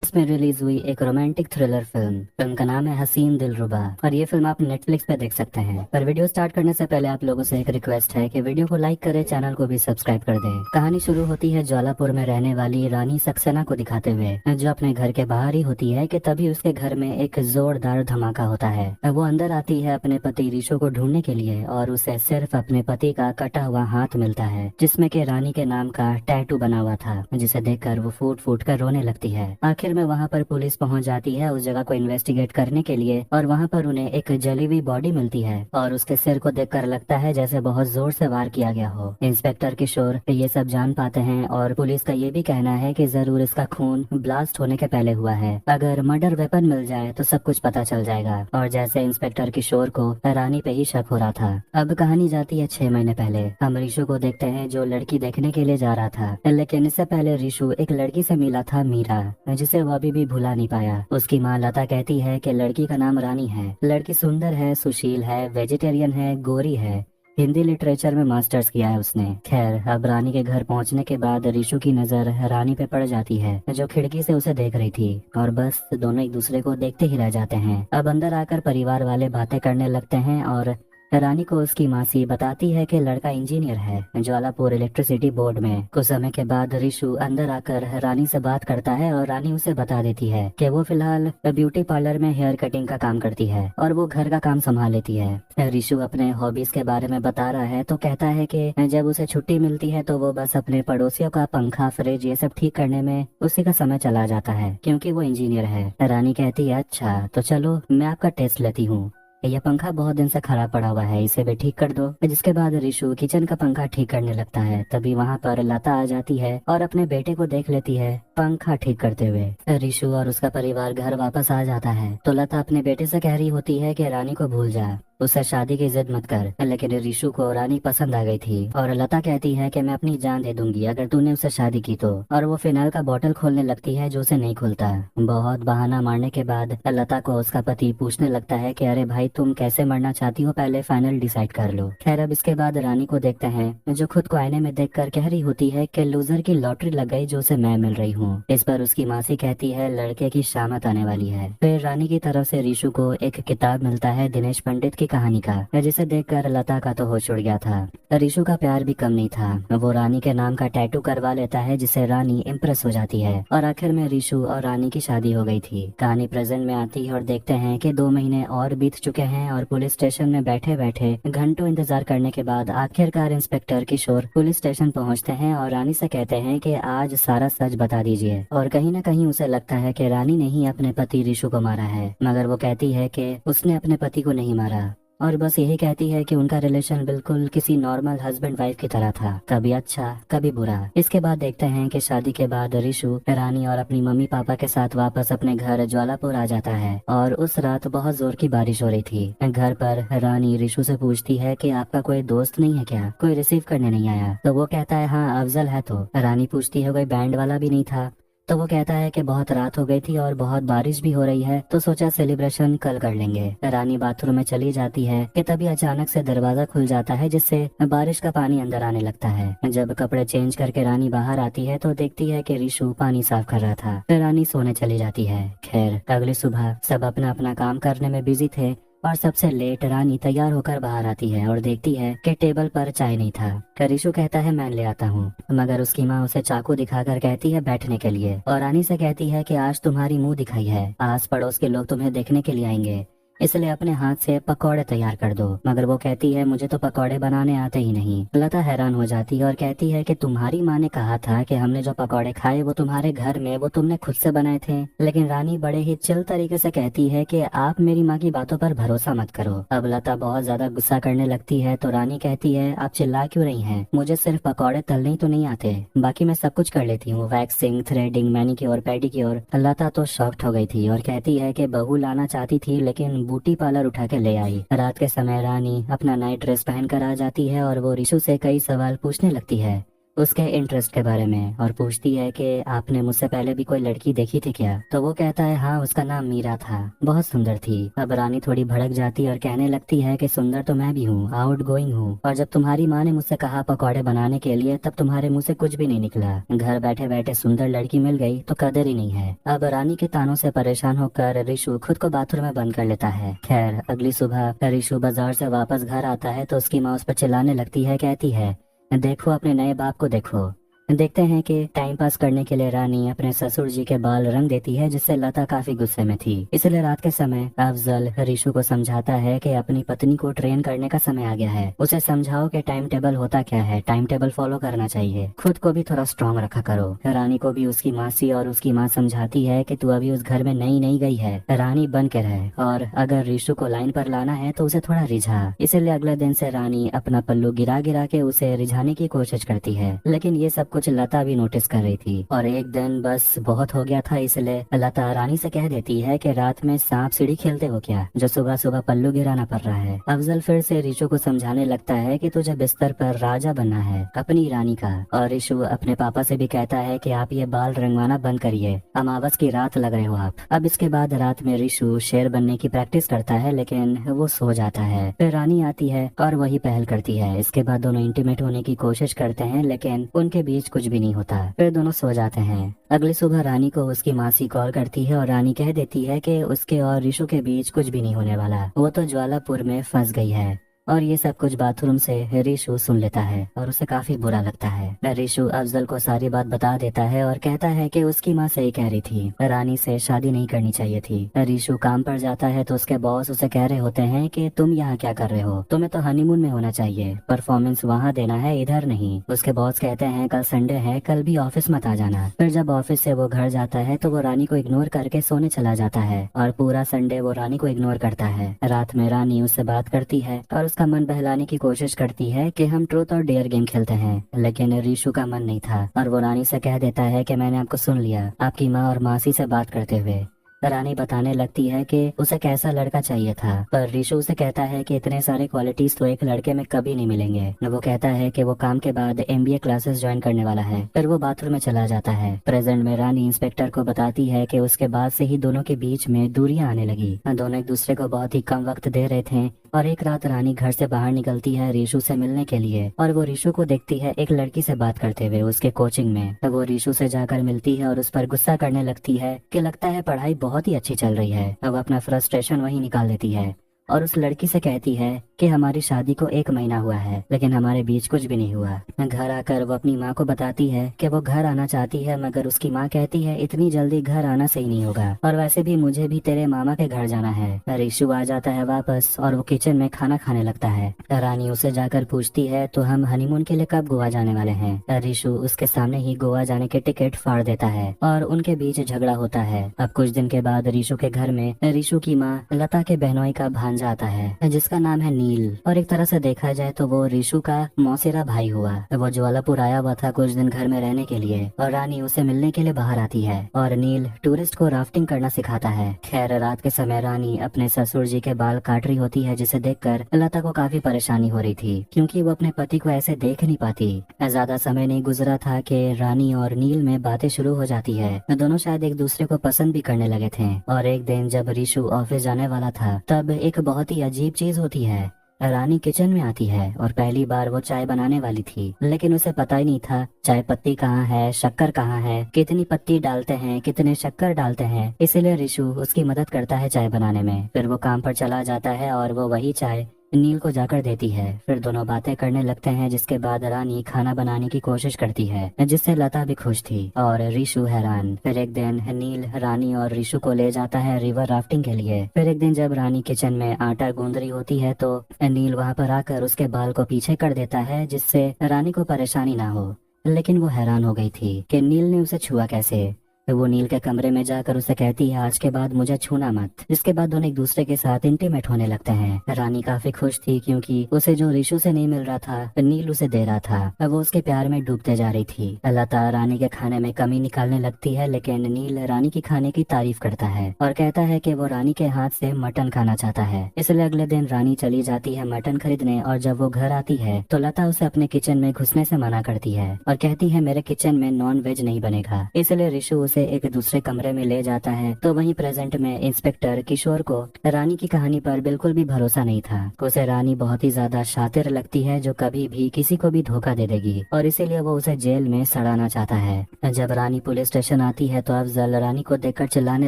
Netflix में release हुई एक रोमांटिक थ्रिलर फिल्म का नाम है हसीन दिलरुबा और ये फिल्म आप नेटफ्लिक्स पे देख सकते हैं। पर वीडियो स्टार्ट करने से पहले आप लोगों से एक रिक्वेस्ट है कि वीडियो को लाइक करें, चैनल को भी सब्सक्राइब कर दें। कहानी शुरू होती है ज्वालापुर में रहने वाली रानी सक्सेना को दिखाते हुए, जो अपने घर के बाहर ही होती है कि तभी उसके घर में एक जोरदार धमाका होता है। वो अंदर आती है अपने पति रिशु को ढूंढने के लिए और उसे सिर्फ अपने पति का कटा हुआ हाथ मिलता है, जिसमें के रानी के नाम का टैटू बना हुआ था, जिसे देखकर वो फूट फूट कर रोने लगती है। आखिर में वहाँ पर पुलिस पहुँच जाती है उस जगह को इन्वेस्टिगेट करने के लिए और वहाँ पर उन्हें एक जली हुई बॉडी मिलती है और उसके सिर को देखकर लगता है जैसे बहुत जोर से वार किया गया हो। इंस्पेक्टर किशोर ये सब जान पाते हैं और पुलिस का ये भी कहना है कि जरूर इसका खून ब्लास्ट होने के पहले हुआ है। अगर मर्डर वेपन मिल जाए तो सब कुछ पता चल जाएगा। और जैसे इंस्पेक्टर किशोर को रानी पे ही शक हो रहा था, अब कहानी जाती है 6 महीने पहले। हम रिशु को देखते हैं जो लड़की देखने के लिए जा रहा था, लेकिन इससे पहले रिशु एक लड़की से मिला था, मीरा, जिसे वो अभी भी भुला नहीं पाया। उसकी माँ लता कहती है कि लड़की का नाम रानी है। लड़की सुंदर है, सुशील है, वेजिटेरियन है, गोरी है, हिंदी लिटरेचर में मास्टर्स किया है उसने। खैर, अब रानी के घर पहुंचने के बाद रिशु की नजर रानी पे पड़ जाती है, जो खिड़की से उसे देख रही थी, और बस दोनों एक दूसरे को देखते ही रह जाते हैं। अब अंदर आकर परिवार वाले बातें करने लगते हैं और रानी को उसकी मासी बताती है कि लड़का इंजीनियर है ज्वालापुर इलेक्ट्रिसिटी बोर्ड में। कुछ समय के बाद रिशु अंदर आकर रानी से बात करता है और रानी उसे बता देती है कि वो फिलहाल ब्यूटी पार्लर में हेयर कटिंग का काम करती है और वो घर का काम संभाल लेती है। रिशु अपने हॉबीज के बारे में बता रहा है तो कहता है कि जब उसे छुट्टी मिलती है तो वो बस अपने पड़ोसियों का पंखा, फ्रिज ये सब ठीक करने में उसी का समय चला जाता है, क्योंकि वो इंजीनियर है। रानी कहती है अच्छा तो चलो मैं आपका टेस्ट लेती हूँ, यह पंखा बहुत दिन से खराब पड़ा हुआ है, इसे भी ठीक कर दो। जिसके बाद रिशु किचन का पंखा ठीक करने लगता है। तभी वहाँ पर लता आ जाती है और अपने बेटे को देख लेती है पंखा ठीक करते हुए। रिशु और उसका परिवार घर वापस आ जाता है तो लता अपने बेटे से कह रही होती है कि रानी को भूल जा, उससे शादी की जिद मत कर। लेकिन रिशु को रानी पसंद आ गई थी और लता कहती है कि मैं अपनी जान दे दूंगी अगर तूने उससे शादी की तो। और वो फिनाइल का बोतल खोलने लगती है जो उसे नहीं खुलता। बहुत बहाना मारने के बाद लता को उसका पति पूछने लगता है कि अरे भाई तुम कैसे मरना चाहती हो, पहले फाइनल डिसाइड कर लो। खैर, अब इसके बाद रानी को देखते हैं जो खुद को आईने में देखकर कह रही होती है कि लूजर की लॉटरी लग गई जो उसे मैं मिल रही हूँ। इस पर उसकी मासी कहती है लड़के की शामत आने वाली है। फिर रानी की तरफ से रिशु को एक किताब मिलता है दिनेश पंडित की कहानी का, जिसे देखकर लता का तो होश उड़ गया था। रिशु का प्यार भी कम नहीं था, वो रानी के नाम का टैटू करवा लेता है जिससे रानी इम्प्रेस हो जाती है और आखिर में रिशु और रानी की शादी हो गई थी। कहानी प्रेजेंट में आती है और देखते हैं कि 2 महीने और बीत चुके हैं और पुलिस स्टेशन में बैठे बैठे घंटों इंतजार करने के बाद आखिरकार इंस्पेक्टर किशोर पुलिस स्टेशन पहुंचते हैं और रानी से कहते हैं कि आज सारा सच बता दीजिए। और कहीं न कहीं उसे लगता है कि रानी ने ही अपने पति रिशु को मारा है, मगर वो कहती है कि उसने अपने पति को नहीं मारा और बस यही कहती है कि उनका रिलेशन बिल्कुल किसी नॉर्मल हस्बैंड वाइफ की तरह था, कभी अच्छा कभी बुरा। इसके बाद देखते हैं कि शादी के बाद रिशु रानी और अपनी मम्मी पापा के साथ वापस अपने घर ज्वालापुर आ जाता है और उस रात बहुत जोर की बारिश हो रही थी। घर पर रानी रिशु से पूछती है कि आपका कोई दोस्त नहीं है क्या, कोई रिसीव करने नहीं आया? तो वो कहता है हाँ अफजल है। तो रानी पूछती है कोई बैंड वाला भी नहीं था? तो वो कहता है कि बहुत रात हो गई थी और बहुत बारिश भी हो रही है तो सोचा सेलिब्रेशन कल कर लेंगे। रानी बाथरूम में चली जाती है कि तभी अचानक से दरवाजा खुल जाता है जिससे बारिश का पानी अंदर आने लगता है। जब कपड़े चेंज करके रानी बाहर आती है तो देखती है कि रिशु पानी साफ कर रहा था। फिर रानी सोने चली जाती है। खैर, अगली सुबह सब अपना अपना काम करने में बिजी थे और सबसे लेट रानी तैयार होकर बाहर आती है और देखती है कि टेबल पर चाय नहीं था। रिशु कहता है मैं ले आता हूँ, मगर उसकी माँ उसे चाकू दिखाकर कहती है बैठने के लिए और रानी से कहती है कि आज तुम्हारी मुंह दिखाई है, आस पड़ोस के लोग तुम्हें देखने के लिए आएंगे, इसलिए अपने हाथ से पकौड़े तैयार कर दो। मगर वो कहती है मुझे तो पकौड़े बनाने आते ही नहीं। लता हैरान हो जाती है और कहती है कि तुम्हारी माँ ने कहा था कि हमने जो पकौड़े खाए वो तुम्हारे घर में, वो तुमने खुद से बनाए थे। लेकिन रानी बड़े ही चिल तरीके से कहती है कि आप मेरी माँ की बातों पर भरोसा मत करो। अब लता बहुत ज्यादा गुस्सा करने लगती है तो रानी कहती है आप चिल्ला क्यों रही हैं, मुझे सिर्फ पकौड़े तलने ही तो नहीं आते, बाकी मैं सब कुछ कर लेती हूँ, वैक्सिंग, थ्रेडिंग, मैनिक्योर, पेडिक्योर। लता तो शॉक्ड हो गई थी और कहती है कि बहू लाना चाहती थी लेकिन ब्यूटी पार्लर उठा के ले आई। रात के समय रानी अपना नाइट ड्रेस पहनकर आ जाती है और वो रिशु से कई सवाल पूछने लगती है। उसके इंटरेस्ट के बारे में और पूछती है कि आपने मुझसे पहले भी कोई लड़की देखी थी क्या? तो वो कहता है हाँ, उसका नाम मीरा था, बहुत सुंदर थी। अब रानी थोड़ी भड़क जाती और कहने लगती है कि सुंदर तो मैं भी हूँ, आउट गोइंग हूँ, और जब तुम्हारी माँ ने मुझसे कहा पकौड़े बनाने के लिए तब तुम्हारे मुँह से कुछ भी नहीं निकला। घर बैठे बैठे सुंदर लड़की मिल गई तो कदर ही नहीं है। अब रानी के तानों से परेशान होकर रिशु खुद को बाथरूम में बंद कर लेता है। खैर अगली सुबह रिशु बाजार से वापस घर आता है तो उसकी माँ उस पर चिल्लाने लगती है, कहती है देखो अपने नए बाप को देखो। देखते हैं कि टाइम पास करने के लिए रानी अपने ससुर जी के बाल रंग देती है, जिससे लता काफी गुस्से में थी। इसलिए रात के समय अफजल रिशु को समझाता है कि अपनी पत्नी को ट्रेन करने का समय आ गया है। उसे समझाओ कि टाइम टेबल होता क्या है, टाइम टेबल फॉलो करना चाहिए, खुद को भी थोड़ा स्ट्रांग रखा करो। रानी को भी उसकी मासी और उसकी माँ समझाती है कि तू अभी उस घर में नई नई गई है, रानी बन के रहे, और अगर रिशु को लाइन पर लाना है तो उसे थोड़ा रिझा। इसलिए अगले दिन से रानी अपना पल्लू गिरा गिरा के उसे रिझाने की कोशिश करती है, लेकिन ये सब कुछ लता भी नोटिस कर रही थी। और एक दिन बस बहुत हो गया था, इसलिए लता रानी से कह देती है कि रात में सांप सीढ़ी खेलते हो क्या, जो सुबह सुबह पल्लू गिराना पड़ रहा है। अफजल फिर से रिशु को समझाने लगता है कि तुझे बिस्तर पर राजा बनना है अपनी रानी का। और रिशु अपने पापा से भी कहता है कि आप ये बाल रंगवाना बंद करिए, अमावस की रात लग रहे हो आप। अब इसके बाद रात में रिशु शेर बनने की प्रैक्टिस करता है, लेकिन वो सो जाता है। फिर रानी आती है और वही पहल करती है। इसके बाद दोनों इंटीमेट होने की कोशिश करते हैं, लेकिन उनके बीच कुछ भी नहीं होता। फिर दोनों सो जाते हैं। अगली सुबह रानी को उसकी मासी कॉल करती है और रानी कह देती है कि उसके और रिशु के बीच कुछ भी नहीं होने वाला, वो तो ज्वालापुर में फंस गई है। और ये सब कुछ बाथरूम से रिशु सुन लेता है और उसे काफी बुरा लगता है। रिशु अफजल को सारी बात बता देता है और कहता है कि उसकी माँ सही कह रही थी, रानी से शादी नहीं करनी चाहिए थी। रिशु काम पर जाता है तो उसके बॉस उसे कह रहे होते हैं कि तुम यहाँ क्या कर रहे हो, तुम्हें तो हनीमून में होना चाहिए, परफॉर्मेंस वहाँ देना है, इधर नहीं। उसके बॉस कहते हैं कल संडे है, कल भी ऑफिस मत आ जाना। फिर जब ऑफिस से वो घर जाता है तो वो रानी को इग्नोर करके सोने चला जाता है और पूरा संडे वो रानी को इग्नोर करता है। रात में रानी उससे बात करती है और उसका मन बहलाने की कोशिश करती है कि हम ट्रूथ और डेयर गेम खेलते हैं, लेकिन रिशु का मन नहीं था और वो रानी से कह देता है कि मैंने आपको सुन लिया, आपकी माँ और मासी से बात करते हुए। रानी बताने लगती है कि उसे कैसा लड़का चाहिए था, पर रिशु उसे कहता है कि इतने सारे क्वालिटीज तो एक लड़के में कभी नहीं मिलेंगे। वो कहता है कि वो काम के बाद एमबीए क्लासेस ज्वाइन करने वाला है। फिर वो बाथरूम में चला जाता है। प्रेजेंट में रानी इंस्पेक्टर को बताती है कि उसके बाद से ही दोनों के बीच में दूरियां आने लगी। दोनों एक दूसरे को बहुत ही कम वक्त दे रहे थे और एक रात रानी घर से बाहर निकलती है रिशु से मिलने के लिए और वो रिशु को देखती है एक लड़की से बात करते हुए उसके कोचिंग में। तब वो रिशु से जाकर मिलती है और उस पर गुस्सा करने लगती है कि लगता है पढ़ाई बहुत ही अच्छी चल रही है। अब अपना फ्रस्ट्रेशन वही निकाल देती है और उस लड़की से कहती है कि हमारी शादी को 1 महीना हुआ है, लेकिन हमारे बीच कुछ भी नहीं हुआ। घर आकर वो अपनी माँ को बताती है कि वो घर आना चाहती है, मगर उसकी माँ कहती है इतनी जल्दी घर आना सही नहीं होगा, और वैसे भी मुझे भी तेरे मामा के घर जाना है। रिशु आ जाता है वापस और वो किचन में खाना खाने लगता है। रानी उसे जाकर पूछती है तो हम हनीमून के लिए कब गोवा जाने वाले हैं। रिशु उसके सामने ही गोवा जाने के टिकट फाड़ देता है और उनके बीच झगड़ा होता है। अब कुछ दिन के बाद रिशु के घर में रिशु की माँ लता के बहनोई का भांजा आता है जिसका नाम है नील, और एक तरह से देखा जाए तो वो रिशु का मौसेरा भाई हुआ। वो ज्वालापुर आया हुआ था कुछ दिन घर में रहने के लिए और रानी उसे मिलने के लिए बाहर आती है और नील टूरिस्ट को राफ्टिंग करना सिखाता है। खैर रात के समय रानी अपने ससुर जी के बाल काट रही होती है, जिसे देखकर लता को काफी परेशानी हो रही थी क्योंकि वो अपने पति को ऐसे देख नहीं पाती। ज्यादा समय नहीं गुजरा था कि रानी और नील में बातें शुरू हो जाती है। दोनों शायद एक दूसरे को पसंद भी करने लगे थे और एक दिन जब रिशु ऑफिस जाने वाला था तब एक बहुत ही अजीब चीज होती है। रानी किचन में आती है और पहली बार वो चाय बनाने वाली थी, लेकिन उसे पता ही नहीं था चाय पत्ती कहाँ है, शक्कर कहाँ है, कितनी पत्ती डालते हैं, कितने शक्कर डालते हैं। इसीलिए रिशु उसकी मदद करता है चाय बनाने में। फिर वो काम पर चला जाता है और वो वही चाय नील को जाकर देती है। फिर दोनों बातें करने लगते हैं, जिसके बाद रानी खाना बनाने की कोशिश करती है, जिससे लता भी खुश थी और रिशु हैरान। फिर एक दिन नील रानी और रिशु को ले जाता है रिवर राफ्टिंग के लिए। फिर एक दिन जब रानी किचन में आटा गूंद रही होती है तो नील वहाँ पर आकर उसके बाल को पीछे कर देता है, जिससे रानी को परेशानी ना हो। लेकिन वो हैरान हो गई थी कि नील ने उसे छुआ कैसे। वो नील के कमरे में जाकर उसे कहती है आज के बाद मुझे छूना मत। जिसके बाद दोनों एक दूसरे के साथ इंटीमेट होने लगते हैं। रानी काफी खुश थी क्योंकि उसे जो ऋषु से नहीं मिल रहा था नील उसे दे रहा था। अब वो उसके प्यार में डूबते जा रही थी। लता रानी के खाने में कमी निकालने लगती है, लेकिन नील रानी की खाने की तारीफ करता है और कहता है कि वो रानी के हाथ से मटन खाना चाहता है। इसलिए अगले दिन रानी चली जाती है मटन खरीदने और जब वो घर आती है तो लता उसे अपने किचन में घुसने से मना करती है और कहती है मेरे किचन में नॉन वेज नहीं बनेगा। इसलिए ऋषु उसे एक दूसरे कमरे में ले जाता है तो वहीं प्रेजेंट में इंस्पेक्टर किशोर को रानी की कहानी पर बिल्कुल भी भरोसा नहीं था। उसे रानी बहुत ही ज्यादा शातिर लगती है जो कभी भी किसी को भी धोखा दे देगी और इसीलिए वो उसे जेल में सड़ाना चाहता है। जब रानी पुलिस स्टेशन आती है तो अफजल रानी को देखकर चिल्लाने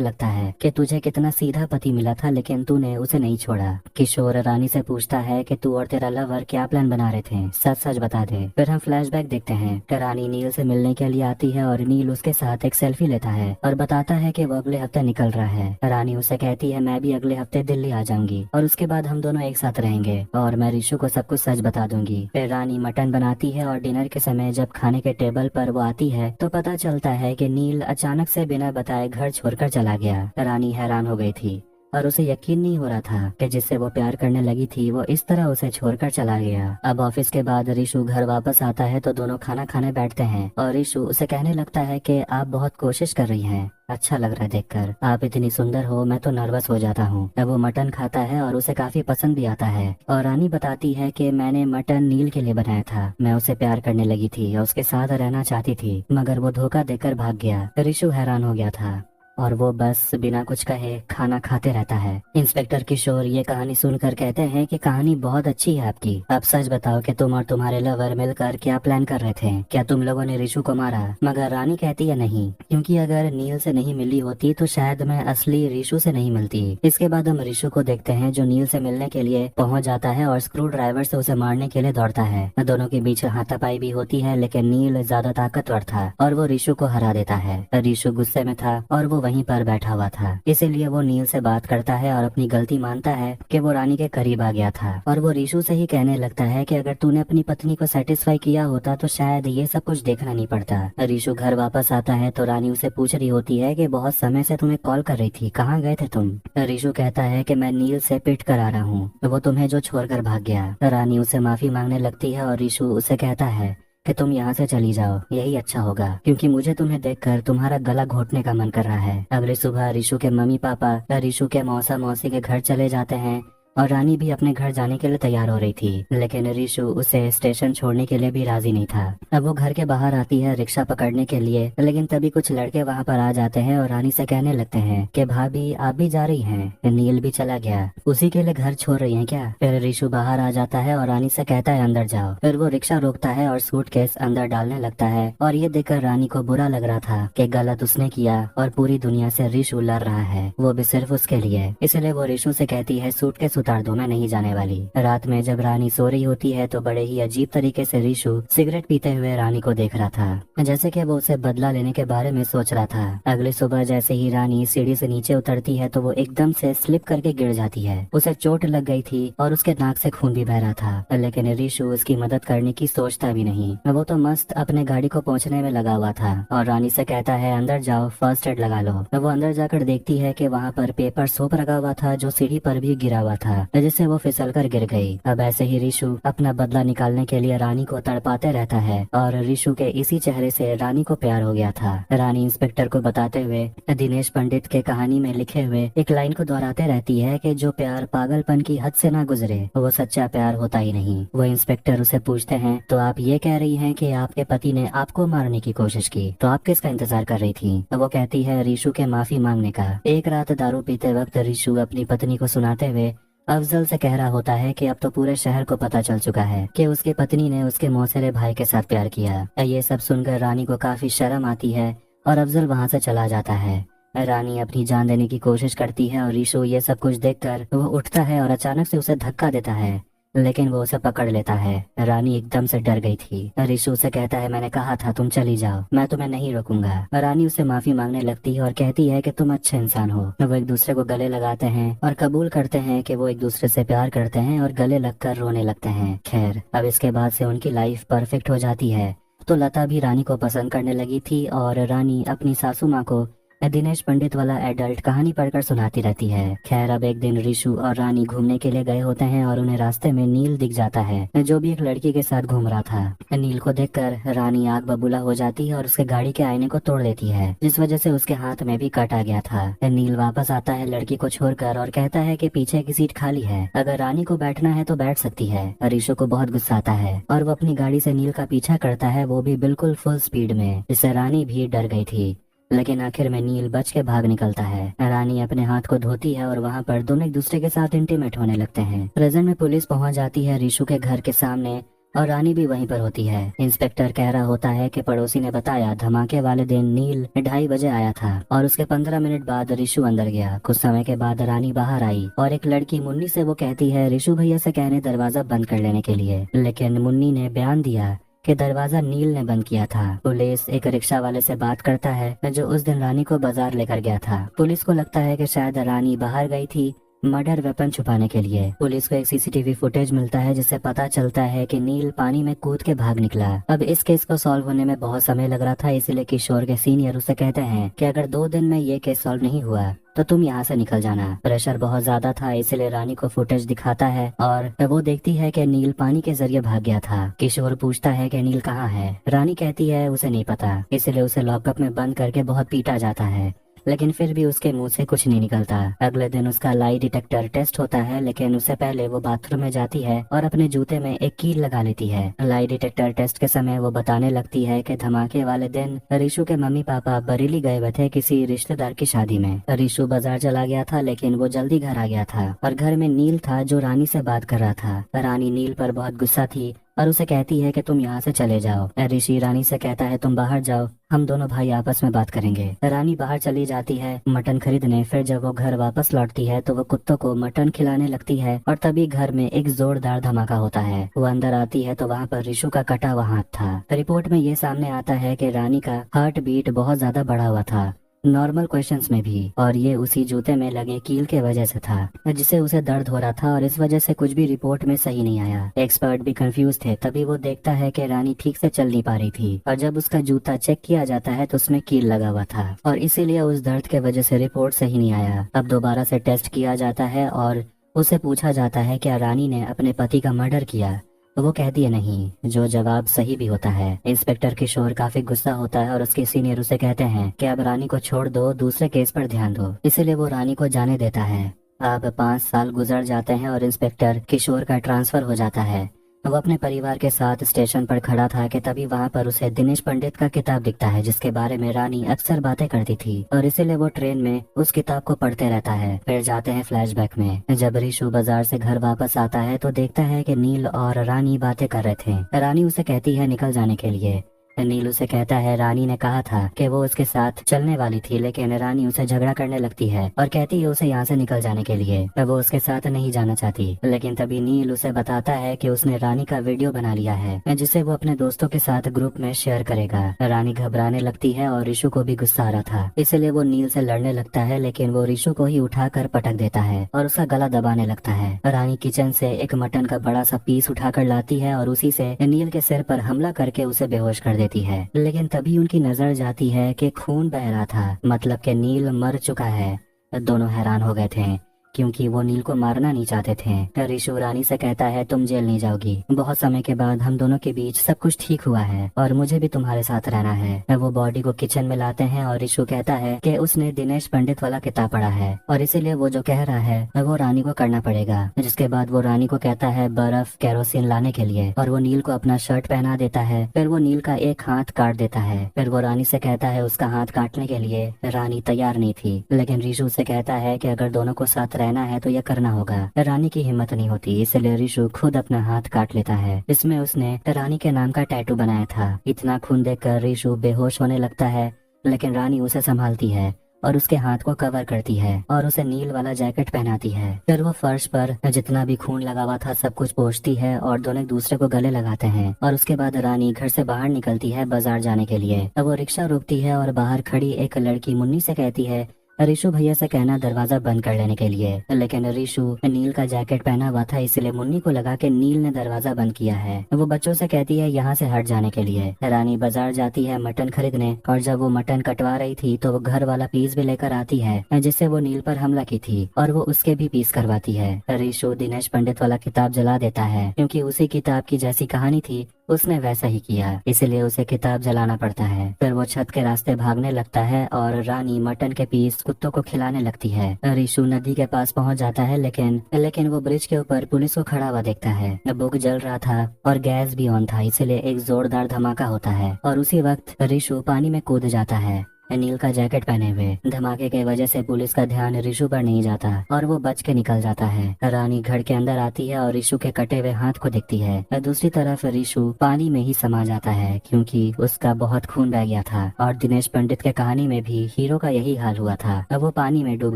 लगता है कि तुझे कितना सीधा पति मिला था लेकिन तूने उसे नहीं छोड़ा। किशोर रानी से पूछता है कि तू और तेरा लवर क्या प्लान बना रहे थे, सच सच बता दे। फिर हम फ्लैशबैक देखते हैं कि रानी नील से मिलने के लिए आती है और नील उसके साथ एक सेल्फी लेता है और बताता है कि वो अगले हफ्ते निकल रहा है। रानी उसे कहती है मैं भी अगले हफ्ते दिल्ली आ जाऊंगी और उसके बाद हम दोनों एक साथ रहेंगे और मैं ऋषु को सब कुछ सच बता दूंगी। फिर रानी मटन बनाती है और डिनर के समय जब खाने के टेबल पर वो आती है तो पता चलता है कि नील अचानक से बिना बताए घर छोड़कर चला गया। रानी हैरान हो गई थी और उसे यकीन नहीं हो रहा था कि जिससे वो प्यार करने लगी थी वो इस तरह उसे छोड़कर चला गया। अब ऑफिस के बाद ऋषु घर वापस आता है तो दोनों खाना खाने बैठते हैं और ऋषु उसे कहने लगता है कि आप बहुत कोशिश कर रही हैं, अच्छा लग रहा है देखकर, आप इतनी सुंदर हो, मैं तो नर्वस हो जाता हूँ। अब वो मटन खाता है और उसे काफी पसंद भी आता है और रानी बताती है कि मैंने मटन नील के लिए बनाया था, मैं उसे प्यार करने लगी थी और उसके साथ रहना चाहती थी मगर वो धोखा देकर भाग गया। ऋषु हैरान हो गया था और वो बस बिना कुछ कहे खाना खाते रहता है। इंस्पेक्टर किशोर ये कहानी सुनकर कहते हैं कि कहानी बहुत अच्छी है आपकी, अब सच बताओ कि तुम और तुम्हारे लवर मिलकर क्या प्लान कर रहे थे, क्या तुम लोगों ने ऋषु को मारा? मगर रानी कहती है नहीं, क्योंकि अगर नील से नहीं मिली होती तो शायद मैं असली ऋषु से नहीं मिलती। इसके बाद हम ऋषु को देखते हैं जो नील से मिलने के लिए पहुंच जाता है और स्क्रू ड्राइवर से उसे मारने के लिए दौड़ता है। दोनों के बीच हाथापाई भी होती है लेकिन नील ज्यादा ताकतवर था और वो ऋषु को हरा देता है। ऋषु गुस्से में था और वो वहीं पर बैठा हुआ था, इसीलिए वो नील से बात करता है और अपनी गलती मानता है कि वो रानी के करीब आ गया था और वो ऋषु से ही कहने लगता है कि अगर तूने अपनी पत्नी को सेटिस्फाई किया होता तो शायद ये सब कुछ देखना नहीं पड़ता। ऋषु घर वापस आता है तो रानी उसे पूछ रही होती है कि बहुत समय से तुम्हें कॉल कर रही थी, कहाँ गए थे तुम? ऋषु कहता है कि मैं नील से पिट कर आ रहा हूँ, वो तुम्हें जो छोड़कर भाग गया। रानी उसे माफी मांगने लगती है और ऋषु उसे कहता है कि तुम यहाँ से चली जाओ, यही अच्छा होगा क्योंकि मुझे तुम्हें देखकर तुम्हारा गला घोटने का मन कर रहा है। अगली सुबह ऋषु के मम्मी पापा ऋषु के मौसा मौसी के घर चले जाते हैं और रानी भी अपने घर जाने के लिए तैयार हो रही थी लेकिन ऋषु उसे स्टेशन छोड़ने के लिए भी राजी नहीं था। अब वो घर के बाहर आती है रिक्शा पकड़ने के लिए, लेकिन तभी कुछ लड़के वहाँ पर आ जाते हैं और रानी से कहने लगते हैं कि भाभी आप भी जा रही हैं, नील भी चला गया, उसी के लिए घर छोड़ रही हैं क्या? फिर ऋषु बाहर आ जाता है और रानी से कहता है अंदर जाओ। फिर वो रिक्शा रोकता है और सूटकेस अंदर डालने लगता है और ये देखकर रानी को बुरा लग रहा था कि गलत उसने किया और पूरी दुनिया से ऋषु लड़ रहा है, वो भी सिर्फ उसके लिए। इसलिए वो ऋषु से कहती है सूटकेस उतार दो, मैं नहीं जाने वाली। रात में जब रानी सो रही होती है तो बड़े ही अजीब तरीके से ऋषु सिगरेट पीते हुए रानी को देख रहा था, जैसे कि वो उसे बदला लेने के बारे में सोच रहा था। अगली सुबह जैसे ही रानी सीढ़ी से नीचे उतरती है तो वो एकदम से स्लिप करके गिर जाती है। उसे चोट लग गई थी और उसके नाक से खून भी बह रहा था लेकिन ऋषु उसकी मदद करने की सोचता भी नहीं, वो तो मस्त अपने गाड़ी को पहुँचने में लगा हुआ था और रानी से कहता है अंदर जाओ, फर्स्ट एड लगा लो। वो अंदर जाकर देखती है कि वहाँ पर पेपर सोप लगा हुआ था जो सीढ़ी पर भी गिरा हुआ था, जिससे वो फिसल कर गिर गई। अब ऐसे ही ऋषु अपना बदला निकालने के लिए रानी को तड़पाते रहता है और ऋषु के इसी चेहरे से रानी को प्यार हो गया था। रानी इंस्पेक्टर को बताते हुए दिनेश पंडित के कहानी में लिखे हुए एक लाइन को दोहराते रहती है कि जो प्यार पागलपन की हद से ना गुजरे वो सच्चा प्यार होता ही नहीं। वो इंस्पेक्टर उसे पूछते हैं तो आप ये कह रही हैं कि आपके पति ने आपको मारने की कोशिश की, तो आप किसका इंतजार कर रही थी? वो कहती है ऋषु के माफी मांगने का। एक रात दारू पीते वक्त ऋषु अपनी पत्नी को सुनाते हुए अफजल से कह रहा होता है कि अब तो पूरे शहर को पता चल चुका है कि उसकी पत्नी ने उसके मौसेरे भाई के साथ प्यार किया। ये सब सुनकर रानी को काफी शर्म आती है और अफजल वहाँ से चला जाता है। रानी अपनी जान देने की कोशिश करती है और ऋषु ये सब कुछ देखकर वो उठता है और अचानक से उसे धक्का देता है, लेकिन वो उसे पकड़ लेता है। रानी एकदम से डर गई थी। ऋषु से कहता है मैंने कहा था तुम चली जाओ, मैं तुम्हें नहीं रोकूंगा। रानी उसे माफी मांगने लगती है और कहती है कि तुम अच्छे इंसान हो। वो एक दूसरे को गले लगाते हैं और कबूल करते हैं कि वो एक दूसरे से प्यार करते हैं और गले लगकर रोने लगते हैं। खैर अब इसके बाद से उनकी लाइफ परफेक्ट हो जाती है। तो लता भी रानी को पसंद करने लगी थी और रानी अपनी सासू माँ को दिनेश पंडित वाला एडल्ट कहानी पढ़कर सुनाती रहती है। खैर अब एक दिन रिशु और रानी घूमने के लिए गए होते हैं और उन्हें रास्ते में नील दिख जाता है, जो भी एक लड़की के साथ घूम रहा था। नील को देखकर रानी आग बबूला हो जाती है और उसके गाड़ी के आईने को तोड़ देती है, जिस वजह से उसके हाथ में भी कट आ गया था। नील वापस आता है लड़की को छोड़कर और कहता है कि पीछे की सीट खाली है, अगर रानी को बैठना है तो बैठ सकती है। रिशु को बहुत गुस्सा आता है और वो अपनी गाड़ी से नील का पीछा करता है, वो भी बिल्कुल फुल स्पीड में, जिससे रानी भी डर गई थी। लेकिन आखिर में नील बच के भाग निकलता है। रानी अपने हाथ को धोती है और वहाँ पर दोनों एक दूसरे के साथ इंटीमेट होने लगते हैं। प्रेजेंट में पुलिस पहुँच जाती है रिशु के घर के सामने और रानी भी वहीं पर होती है। इंस्पेक्टर कह रहा होता है कि पड़ोसी ने बताया धमाके वाले दिन नील 2:30 बजे आया था और उसके 15 मिनट बाद रिशु अंदर गया। कुछ समय के बाद रानी बाहर आई और एक लड़की मुन्नी से वो कहती है रिशु भैया से कहने दरवाजा बंद कर लेने के लिए, लेकिन मुन्नी ने बयान दिया कि दरवाजा नील ने बंद किया था। पुलिस एक रिक्शा वाले से बात करता है जो उस दिन रानी को बाजार लेकर गया था। पुलिस को लगता है कि शायद रानी बाहर गई थी मर्डर वेपन छुपाने के लिए। पुलिस को एक सीसीटीवी फुटेज मिलता है जिससे पता चलता है कि नील पानी में कूद के भाग निकला। अब इस केस को सॉल्व होने में बहुत समय लग रहा था, इसलिए किशोर के सीनियर उसे कहते हैं कि अगर 2 दिन में ये केस सॉल्व नहीं हुआ तो तुम यहाँ से निकल जाना। प्रेशर बहुत ज्यादा था, इसलिए रानी को फुटेज दिखाता है और वो देखती है कि नील पानी के जरिए भाग गया था। किशोर पूछता है कि नील कहाँ है। रानी कहती है उसे नहीं पता, इसलिए उसे लॉकअप में बंद करके बहुत पीटा जाता है, लेकिन फिर भी उसके मुंह से कुछ नहीं निकलता। अगले दिन उसका लाई डिटेक्टर टेस्ट होता है, लेकिन उससे पहले वो बाथरूम में जाती है और अपने जूते में एक कील लगा लेती है। लाई डिटेक्टर टेस्ट के समय वो बताने लगती है कि धमाके वाले दिन रिशु के मम्मी पापा बरेली गए हुए थे किसी रिश्तेदार की शादी में। रिशु बाजार चला गया था, लेकिन वो जल्दी घर आ गया था और घर में नील था जो रानी से बात कर रहा था। रानी नील पर बहुत गुस्सा थी और उसे कहती है कि तुम यहाँ से चले जाओ। ऋषि रानी से कहता है तुम बाहर जाओ, हम दोनों भाई आपस में बात करेंगे। रानी बाहर चली जाती है मटन खरीदने। फिर जब वो घर वापस लौटती है तो वो कुत्तों को मटन खिलाने लगती है और तभी घर में एक जोरदार धमाका होता है। वो अंदर आती है तो वहाँ पर रिशु का कटा हुआ हाथ था। रिपोर्ट में ये सामने आता है कि रानी का हार्ट बीट बहुत ज्यादा बढ़ा हुआ था, नॉर्मल क्वेश्चंस में भी, और ये उसी जूते में लगे कील के वजह से था, जिससे उसे दर्द हो रहा था और इस वजह से कुछ भी रिपोर्ट में सही नहीं आया। एक्सपर्ट भी कंफ्यूज थे। तभी वो देखता है कि रानी ठीक से चल नहीं पा रही थी और जब उसका जूता चेक किया जाता है तो उसमें कील लगा हुआ था और इसीलिए उस दर्द के वजह से रिपोर्ट सही नहीं आया। अब दोबारा से टेस्ट किया जाता है और उसे पूछा जाता है क्या रानी ने अपने पति का मर्डर किया, तो वो कहती है नहीं, जो जवाब सही भी होता है। इंस्पेक्टर किशोर काफी गुस्सा होता है और उसके सीनियर उसे कहते हैं कि अब रानी को छोड़ दो, दूसरे केस पर ध्यान दो। इसीलिए वो रानी को जाने देता है। अब 5 साल गुजर जाते हैं और इंस्पेक्टर किशोर का ट्रांसफर हो जाता है। वो अपने परिवार के साथ स्टेशन पर खड़ा था कि तभी वहाँ पर उसे दिनेश पंडित का किताब दिखता है जिसके बारे में रानी अक्सर बातें करती थी और इसीलिए वो ट्रेन में उस किताब को पढ़ते रहता है। फिर जाते हैं फ्लैशबैक में। जब रिशु बाजार से घर वापस आता है तो देखता है कि नील और रानी बातें कर रहे थे। रानी उसे कहती है निकल जाने के लिए। नील उसे कहता है रानी ने कहा था कि वो उसके साथ चलने वाली थी, लेकिन रानी उसे झगड़ा करने लगती है और कहती है उसे यहाँ से निकल जाने के लिए। वो उसके साथ नहीं जाना चाहती, लेकिन तभी नील उसे बताता है कि उसने रानी का वीडियो बना लिया है जिसे वो अपने दोस्तों के साथ ग्रुप में शेयर करेगा। रानी घबराने लगती है और रिशु को भी गुस्सा आ रहा था, इसलिए वो नील से लड़ने लगता है, लेकिन वो रिशु को ही उठाकर पटक देता है और उसका गला दबाने लगता है। रानी किचन से एक मटन का बड़ा सा पीस उठाकर लाती है और उसी से नील के सिर पर हमला करके उसे बेहोश कर देती है। लेकिन तभी उनकी नजर जाती है कि खून बह रहा था, मतलब कि नील मर चुका है। दोनों हैरान हो गए थे क्योंकि वो नील को मारना नहीं चाहते थे। रिशु रानी से कहता है तुम जेल नहीं जाओगी, बहुत समय के बाद हम दोनों के बीच सब कुछ ठीक हुआ है और मुझे भी तुम्हारे साथ रहना है। वो बॉडी को किचन में लाते हैं और रिशु कहता है कि उसने दिनेश पंडित वाला किताब पढ़ा है और इसीलिए वो जो कह रहा है वो रानी को करना पड़ेगा। जिसके बाद वो रानी को कहता है बर्फ केरोसिन लाने के लिए और वो नील को अपना शर्ट पहना देता है। फिर वो नील का एक हाथ काट देता है। फिर वो रानी से कहता है उसका हाथ काटने के लिए। रानी तैयार नहीं थी, लेकिन रिशु से कहता है कि अगर दोनों को साथ रहना है तो यह करना होगा। रानी की हिम्मत नहीं होती, इसलिए रिशु खुद अपना हाथ काट लेता है। इसमें उसने रानी के नाम का टैटू बनाया था। इतना खून देखकर रिशु बेहोश होने लगता है, लेकिन रानी उसे संभालती है और उसके हाथ को कवर करती है और उसे नील वाला जैकेट पहनाती है। फिर वो फर्श पर जितना भी खून लगा हुआ था सब कुछ पोंछती है और दोनों एक दूसरे को गले लगाते हैं और उसके बाद रानी घर से बाहर निकलती है बाजार जाने के लिए। अब वो रिक्शा रोकती है और बाहर खड़ी एक लड़की मुन्नी से कहती है रिशु भैया से कहना दरवाजा बंद कर लेने के लिए, लेकिन रिशु नील का जैकेट पहना हुआ था इसलिए मुन्नी को लगा कि नील ने दरवाजा बंद किया है। वो बच्चों से कहती है यहाँ से हट जाने के लिए। रानी बाजार जाती है मटन खरीदने, और जब वो मटन कटवा रही थी तो वो घर वाला पीस भी लेकर आती है जिससे वो नील पर हमला की थी, और वो उसके भी पीस करवाती है। रिशु दिनेश पंडित वाला किताब जला देता है क्योंकि उसी किताब की जैसी कहानी थी उसने वैसा ही किया, इसलिए उसे किताब जलाना पड़ता है। फिर वो छत के रास्ते भागने लगता है और रानी मटन के पीस कुत्तों को खिलाने लगती है। रिशु नदी के पास पहुंच जाता है, लेकिन वो ब्रिज के ऊपर पुलिस को खड़ा हुआ देखता है। बुक जल रहा था और गैस भी ऑन था, इसलिए एक जोरदार धमाका होता है और उसी वक्त रिशु पानी में कूद जाता है नील का जैकेट पहने हुए। धमाके की वजह से पुलिस का ध्यान रिशु पर नहीं जाता और वो बच के निकल जाता है। रानी घर के अंदर आती है और रिशु के कटे हुए हाथ को देखती है। दूसरी तरफ रिशु पानी में ही समा जाता है क्योंकि उसका बहुत खून बह गया था, और दिनेश पंडित के कहानी में भी हीरो का यही हाल हुआ था, वो पानी में डूब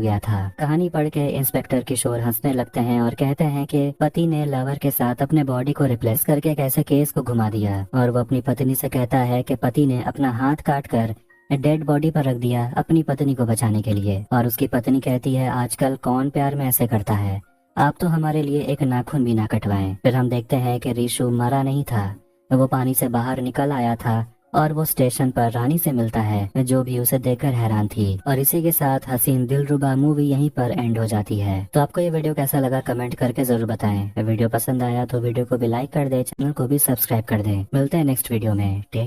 गया था। कहानी पढ़ के इंस्पेक्टर किशोर हंसने लगते हैं और कहते हैं कि पति ने लवर के साथ अपने बॉडी को रिप्लेस करके कैसे केस को घुमा दिया, और वो अपनी पत्नी से कहता है कि पति ने अपना हाथ काट कर डेड बॉडी पर रख दिया अपनी पत्नी को बचाने के लिए। और उसकी पत्नी कहती है आजकल कौन प्यार में ऐसे करता है, आप तो हमारे लिए एक नाखून भी ना कटवाएं। फिर हम देखते हैं कि रिशु मरा नहीं था, वो पानी से बाहर निकल आया था और वो स्टेशन पर रानी से मिलता है जो भी उसे देखकर हैरान थी। और इसी के साथ हसीन दिलरुबा मूवी यहीं पर एंड हो जाती है। तो आपको ये वीडियो कैसा लगा कमेंट करके जरूर बताएं। वीडियो पसंद आया तो वीडियो को भी लाइक कर दे, चैनल को भी सब्सक्राइब कर दे। मिलते हैं नेक्स्ट वीडियो में। टेक